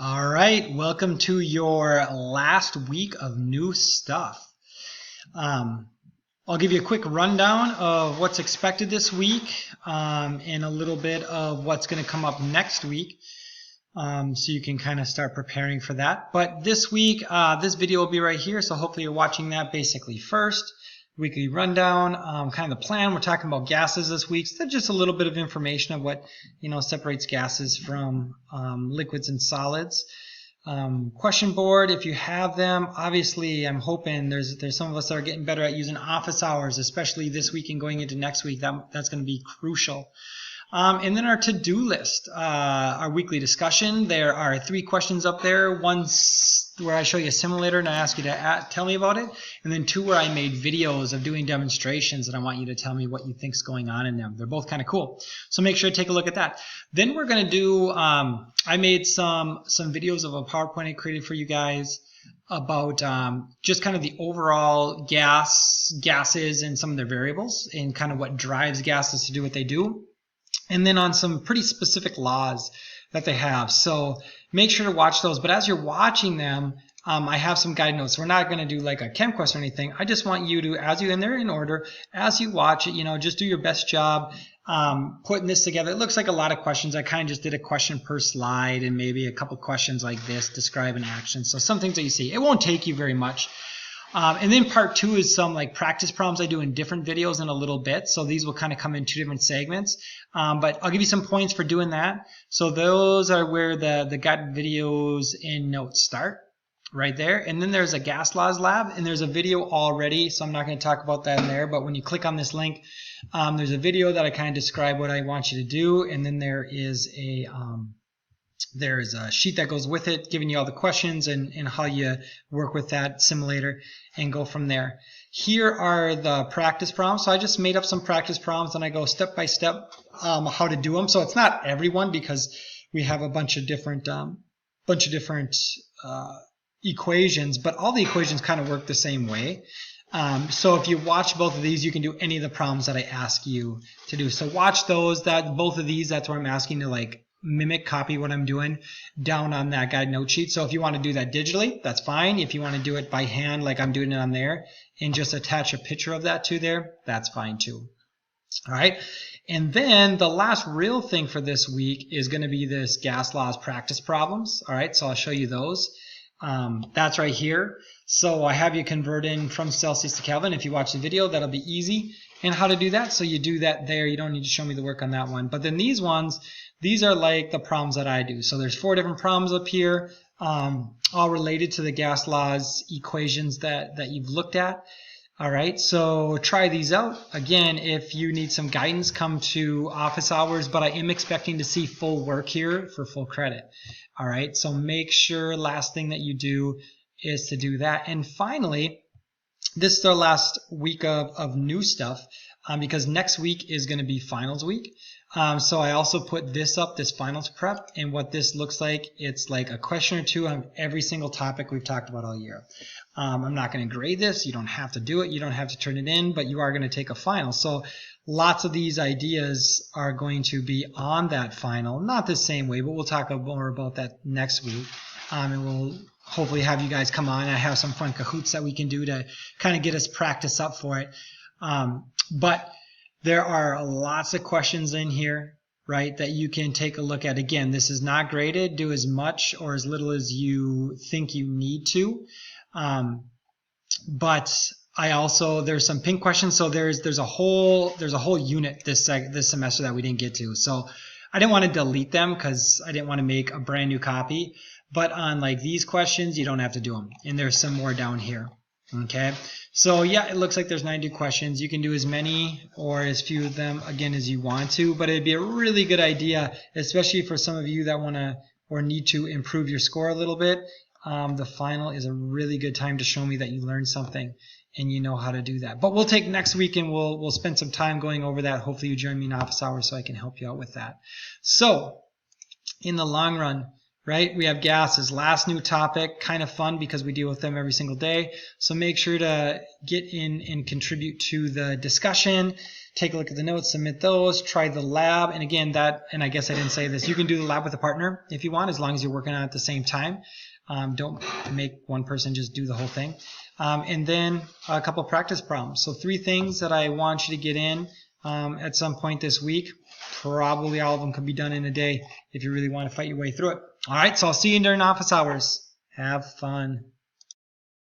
All right, welcome to your last week of new stuff. I'll give you a quick rundown of what's expected this week and a little bit of what's going to come up next week so you can kind of start preparing for that. But this week, this video will be right here, so hopefully you're watching that basically first. Weekly rundown, kind of the plan. We're talking about gases this week. So that's just a little bit of information of what separates gases from liquids and solids. Question board, if you have them. Obviously, I'm hoping there's some of us that are getting better at using office hours, especially this week and going into next week. That's going to be crucial. And then our to-do list, our weekly discussion. There are 3 questions up there. One's where I show you a simulator and I ask you to tell me about it. And then 2 where I made videos of doing demonstrations and I want you to tell me what you think's going on in them. They're both kind of cool. So make sure to take a look at that. Then we're going to do, I made some videos of a PowerPoint I created for you guys about just kind of the overall gases and some of their variables and kind of what drives gases to do what they do. And then on some pretty specific laws that they have. So make sure to watch those. But as you're watching them, I have some guide notes. We're not going to do like a chem quest or anything. I just want you to, and they're in order, as you watch it, just do your best job putting this together. It looks like a lot of questions. I kind of just did a question per slide and maybe a couple questions like this, describe an action. So some things that you see. It won't take you very much. And then part 2 is some like practice problems I do in different videos in a little bit. So these will kind of come in 2 different segments. But I'll give you some points for doing that. So those are where the guided videos and notes start, right there. And then there's a gas laws lab, and there's a video already. So I'm not going to talk about that in there. But when you click on this link, there's a video that I kind of describe what I want you to do. And then there is there's a sheet that goes with it, giving you all the questions and how you work with that simulator and go from there. Here are the practice problems. So I just made up some practice problems and I go step by step how to do them. So it's not everyone because we have a bunch of different equations, but all the equations kind of work the same way. So if you watch both of these, you can do any of the problems that I ask you to do. So watch those, both of these, that's where I'm asking to like copy what I'm doing down on that guide note sheet. So if you want to do that digitally, that's fine. If you want to do it by hand like I'm doing it on there and just attach a picture of that to there, that's fine too. All right. And then the last real thing for this week is going to be this gas laws practice problems. All right. So I'll show you those. That's right here. So I have you convert in from Celsius to Kelvin. If you watch the video, that'll be easy. And how to do that. So you do that there. You don't need to show me the work on that one. But then these ones, these are like the problems that I do. So there's 4 different problems up here, all related to the gas laws equations that you've looked at. All right, so try these out. Again, if you need some guidance, come to office hours, but I am expecting to see full work here for full credit. All right, so make sure last thing that you do is to do that. And finally, this is our last week of new stuff because next week is going to be finals week. So I also put this up, this finals prep, and what this looks like, it's like a question or 2 on every single topic we've talked about all year. I'm not going to grade this. You don't have to do it. You don't have to turn it in, but you are going to take a final. So lots of these ideas are going to be on that final. Not the same way, but we'll talk more about that next week. And we'll hopefully have you guys come on. I have some fun Kahoots that we can do to kind of get us practice up for it. But there are lots of questions in here, right, that you can take a look at. Again, this is not graded. Do as much or as little as you think you need to. But I also, there's some pink questions. So there's a whole unit this semester that we didn't get to. So I didn't want to delete them because I didn't want to make a brand new copy. But on like these questions, you don't have to do them. And there's some more down here. Okay, so yeah, it looks like there's 92 questions. You can do as many or as few of them again as you want to, but it'd be a really good idea, especially for some of you that want to or need to improve your score a little bit. The final is a really good time to show me that you learned something and you know how to do that. But we'll take next week and we'll spend some time going over that. Hopefully you join me in office hours so I can help you out with that. So in the long run, right? We have gases. Last new topic, kind of fun because we deal with them every single day. So make sure to get in and contribute to the discussion. Take a look at the notes, submit those, try the lab. And again, and I guess I didn't say this, you can do the lab with a partner if you want, as long as you're working on it at the same time. Don't make one person just do the whole thing. And then a couple practice problems. So 3 things that I want you to get in at some point this week. Probably all of them could be done in a day if you really want to fight your way through it. All right, so I'll see you during office hours. Have fun.